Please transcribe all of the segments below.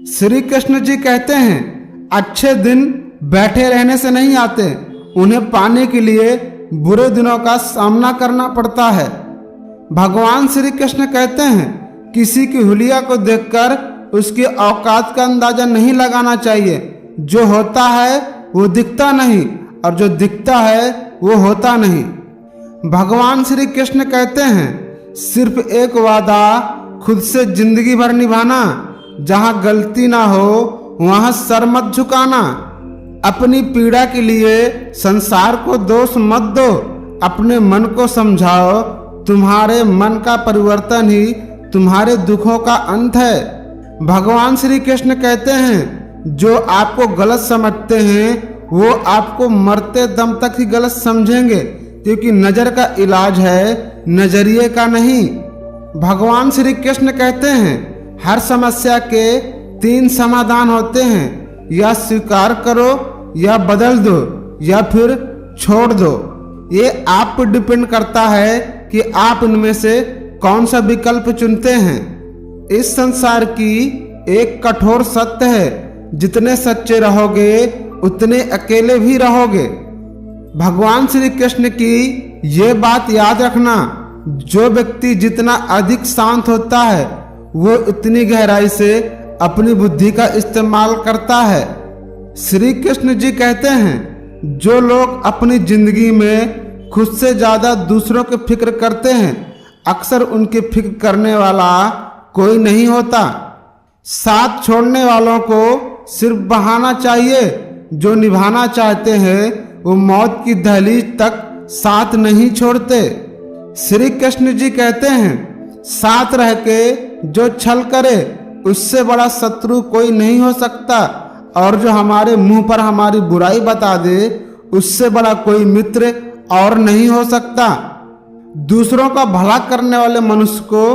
श्री कृष्ण जी कहते हैं, अच्छे दिन बैठे रहने से नहीं आते, उन्हें पाने के लिए बुरे दिनों का सामना करना पड़ता है। भगवान श्री कृष्ण कहते हैं, किसी की हुलिया को देखकर उसकी औकात का अंदाजा नहीं लगाना चाहिए। जो होता है वो दिखता नहीं और जो दिखता है वो होता नहीं। भगवान श्री कृष्ण कहते हैं, सिर्फ एक वादा खुद से जिंदगी भर निभाना, जहां गलती ना हो वहां सर मत झुकाना। अपनी पीड़ा के लिए संसार को दोष मत दो, अपने मन को समझाओ, तुम्हारे मन का परिवर्तन ही तुम्हारे दुखों का अंत है। भगवान श्री कृष्ण कहते हैं, जो आपको गलत समझते हैं वो आपको मरते दम तक ही गलत समझेंगे, क्योंकि नजर का इलाज है, नजरिए का नहीं। भगवान श्री कृष्ण कहते हैं, हर समस्या के 3 समाधान होते हैं, या स्वीकार करो, या बदल दो, या फिर छोड़ दो। ये आप पर डिपेंड करता है कि आप इनमें से कौन सा विकल्प चुनते हैं। इस संसार की एक कठोर सत्य है, जितने सच्चे रहोगे उतने अकेले भी रहोगे। भगवान श्री कृष्ण की ये बात याद रखना, जो व्यक्ति जितना अधिक शांत होता है वो उतनी गहराई से अपनी बुद्धि का इस्तेमाल करता है। श्री कृष्ण जी कहते हैं, जो लोग अपनी जिंदगी में खुद से ज्यादा दूसरों की फिक्र करते हैं, अक्सर उनकी फिक्र करने वाला कोई नहीं होता। साथ छोड़ने वालों को सिर्फ बहाना चाहिए, जो निभाना चाहते हैं वो मौत की दहलीज तक साथ नहीं छोड़ते। श्री कृष्ण जी कहते हैं, साथ रह के जो छल करे उससे बड़ा शत्रु कोई नहीं हो सकता, और जो हमारे मुंह पर हमारी बुराई बता दे उससे बड़ा कोई मित्र और नहीं हो सकता। दूसरों का भला करने वाले मनुष्य को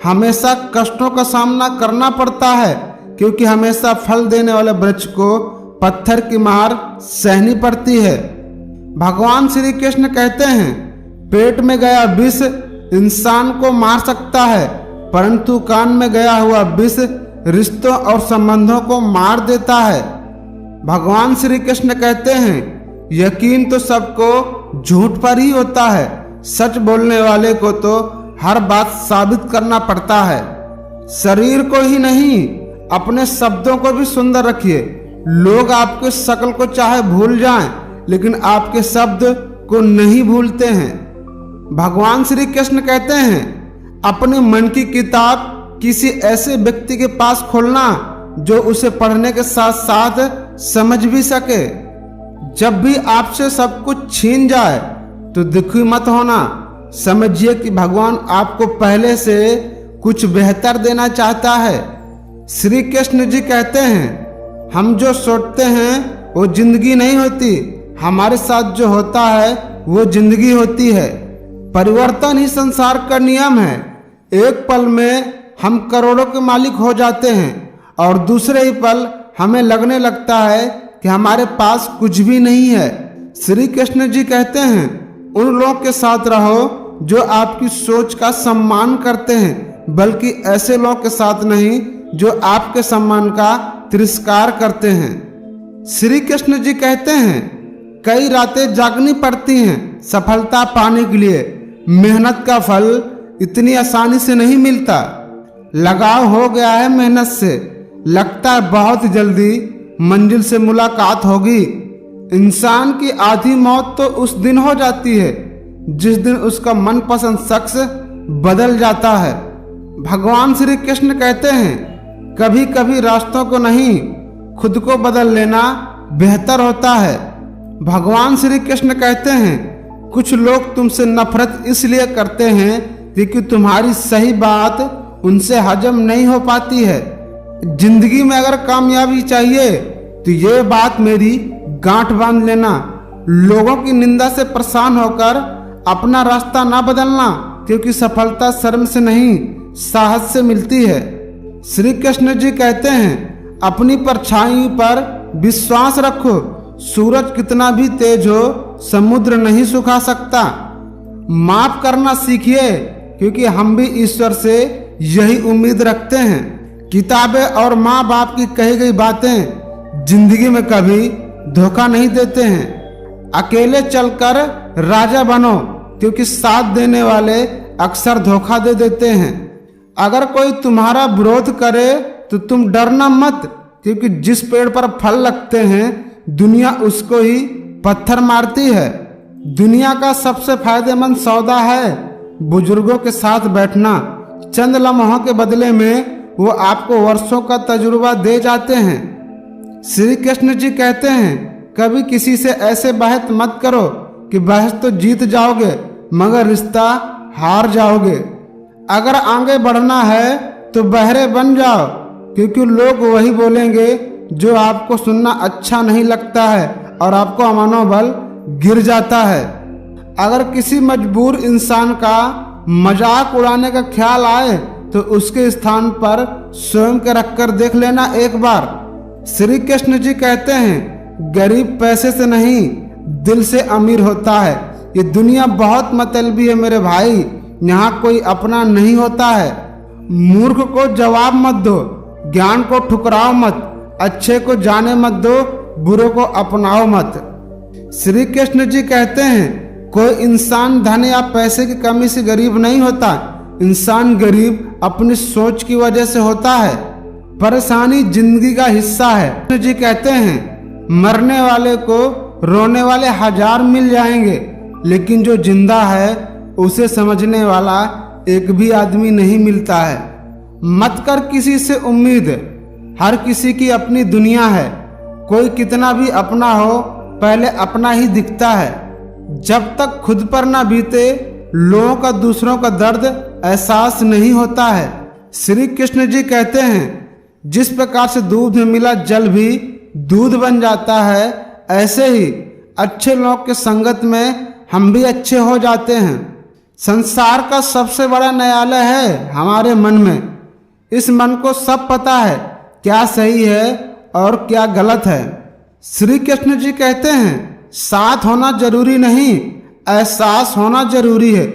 हमेशा कष्टों का सामना करना पड़ता है, क्योंकि हमेशा फल देने वाले वृक्ष को पत्थर की मार सहनी पड़ती है। भगवान श्री कृष्ण कहते हैं, पेट में गया विष इंसान को मार सकता है, परंतु कान में गया हुआ विष रिश्तों और संबंधों को मार देता है। भगवान श्री कृष्ण कहते हैं, यकीन तो सबको झूठ पर ही होता है, सच बोलने वाले को तो हर बात साबित करना पड़ता है। शरीर को ही नहीं, अपने शब्दों को भी सुंदर रखिए। लोग आपके शक्ल को चाहे भूल जाएं, लेकिन आपके शब्द को नहीं भूलते हैं। भगवान श्री कृष्ण कहते हैं, अपने मन की किताब किसी ऐसे व्यक्ति के पास खोलना जो उसे पढ़ने के साथ साथ समझ भी सके। जब भी आपसे सब कुछ छीन जाए तो दुखी मत होना, समझिए कि भगवान आपको पहले से कुछ बेहतर देना चाहता है। श्री कृष्ण जी कहते हैं, हम जो सोचते हैं वो जिंदगी नहीं होती, हमारे साथ जो होता है वो जिंदगी होती है। परिवर्तन ही संसार का नियम है। एक पल में हम करोड़ों के मालिक हो जाते हैं और दूसरे ही पल हमें लगने लगता है कि हमारे पास कुछ भी नहीं है। श्री कृष्ण जी कहते हैं, उन लोगों के साथ रहो जो आपकी सोच का सम्मान करते हैं, बल्कि ऐसे लोगों के साथ नहीं जो आपके सम्मान का तिरस्कार करते हैं। श्री कृष्ण जी कहते हैं, कई रातें जागनी पड़ती हैं सफलता पाने के लिए। मेहनत का फल इतनी आसानी से नहीं मिलता। लगाव हो गया है मेहनत से, लगता है बहुत जल्दी मंजिल से मुलाकात होगी। इंसान की आधी मौत तो उस दिन हो जाती है जिस दिन उसका मनपसंद शख्स बदल जाता है। भगवान श्री कृष्ण कहते हैं, कभी कभी रास्तों को नहीं खुद को बदल लेना बेहतर होता है। भगवान श्री कृष्ण कहते हैं, कुछ लोग तुमसे नफरत इसलिए करते हैं क्योंकि तुम्हारी सही बात उनसे हजम नहीं हो पाती है। जिंदगी में अगर कामयाबी चाहिए तो ये बात मेरी गांठ बांध लेना। लोगों की निंदा से परेशान होकर अपना रास्ता ना बदलना, क्योंकि सफलता शर्म से नहीं साहस से मिलती है। श्री कृष्ण जी कहते हैं, अपनी परछाई पर विश्वास रखो। सूरज कितना भी तेज हो समुद्र नहीं सुखा सकता। माफ करना सीखिए, क्योंकि हम भी ईश्वर से यही उम्मीद रखते हैं किताबें और माँ बाप की कही गई बातें जिंदगी में कभी धोखा नहीं देते हैं। अकेले चलकर राजा बनो, क्योंकि साथ देने वाले अक्सर धोखा दे देते हैं। अगर कोई तुम्हारा विरोध करे तो तुम डरना मत, क्योंकि जिस पेड़ पर फल लगते हैं दुनिया उसको ही पत्थर मारती है। दुनिया का सबसे फायदेमंद सौदा है बुजुर्गों के साथ बैठना। चंद लम्हों के बदले में वो आपको वर्षों का तजुर्बा दे जाते हैं। श्री कृष्ण जी कहते हैं, कभी किसी से ऐसे बहस मत करो कि बहस तो जीत जाओगे मगर रिश्ता हार जाओगे। अगर आगे बढ़ना है तो बहरे बन जाओ, क्योंकि लोग वही बोलेंगे जो आपको सुनना अच्छा नहीं लगता है और आपका मनोबल गिर जाता है। अगर किसी मजबूर इंसान का मजाक उड़ाने का ख्याल आए तो उसके स्थान पर स्वयं के रखकर देख लेना एक बार। श्री कृष्ण जी कहते हैं, गरीब पैसे से नहीं दिल से अमीर होता है। ये दुनिया बहुत मतलबी है मेरे भाई, यहाँ कोई अपना नहीं होता है। मूर्ख को जवाब मत दो, ज्ञान को ठुकराओ मत, अच्छे को जाने मत दो, बुरे को अपनाओ मत। श्री कृष्ण जी कहते हैं, कोई इंसान धन या पैसे की कमी से गरीब नहीं होता। इंसान गरीब अपनी सोच की वजह से होता है। परेशानी जिंदगी का हिस्सा है। कृष्ण जी कहते हैं, मरने वाले को रोने वाले 1000 मिल जाएंगे, लेकिन जो जिंदा है उसे समझने वाला एक भी आदमी नहीं मिलता है। मत कर किसी से उम्मीद, हर किसी की अपनी दुनिया है। कोई कितना भी अपना हो पहले अपना ही दिखता है। जब तक खुद पर ना बीते लोगों का दूसरों का दर्द एहसास नहीं होता है। श्री कृष्ण जी कहते हैं, जिस प्रकार से दूध में मिला जल भी दूध बन जाता है, ऐसे ही अच्छे लोगों के संगत में हम भी अच्छे हो जाते हैं। संसार का सबसे बड़ा न्यायालय है हमारे मन में। इस मन को सब पता है क्या सही है और क्या गलत है। श्री कृष्ण जी कहते हैं, साथ होना जरूरी नहीं, एहसास होना जरूरी है।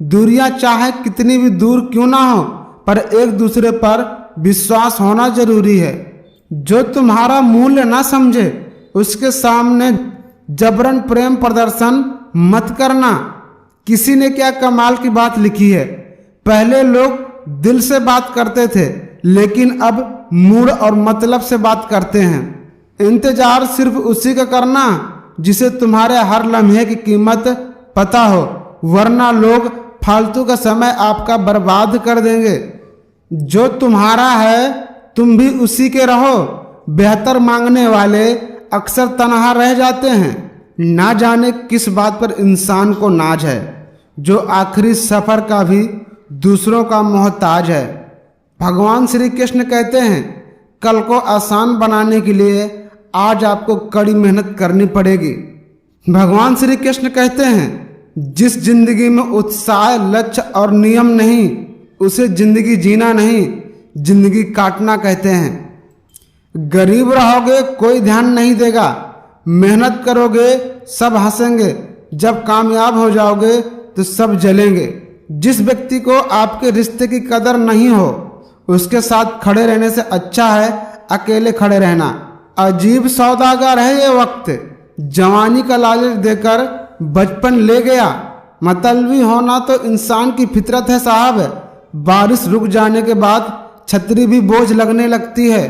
दूरियां चाहे कितनी भी दूर क्यों ना हो, पर एक दूसरे पर विश्वास होना जरूरी है। जो तुम्हारा मूल्य ना समझे उसके सामने जबरन प्रेम प्रदर्शन मत करना। किसी ने क्या कमाल की बात लिखी है, पहले लोग दिल से बात करते थे, लेकिन अब मूड और मतलब से बात करते हैं। इंतजार सिर्फ उसी का करना जिसे तुम्हारे हर लम्हे की कीमत पता हो, वरना लोग फालतू का समय आपका बर्बाद कर देंगे। जो तुम्हारा है तुम भी उसी के रहो। बेहतर मांगने वाले अक्सर तनहा रह जाते हैं। ना जाने किस बात पर इंसान को नाज है, जो आखिरी सफर का भी दूसरों का मोहताज है। भगवान श्री कृष्ण कहते हैं, कल को आसान बनाने के लिए आज आपको कड़ी मेहनत करनी पड़ेगी। भगवान श्री कृष्ण कहते हैं, जिस जिंदगी में उत्साह, लक्ष्य और नियम नहीं, उसे जिंदगी जीना नहीं, जिंदगी काटना कहते हैं। गरीब रहोगे कोई ध्यान नहीं देगा, मेहनत करोगे सब हंसेंगे, जब कामयाब हो जाओगे तो सब जलेंगे। जिस व्यक्ति को आपके रिश्ते की कदर नहीं हो, उसके साथ खड़े रहने से अच्छा है अकेले खड़े रहना। अजीब सौदागर है ये वक्त, जवानी का लालच देकर बचपन ले गया। मतलबी होना तो इंसान की फितरत है साहब। बारिश रुक जाने के बाद छतरी भी बोझ लगने लगती है।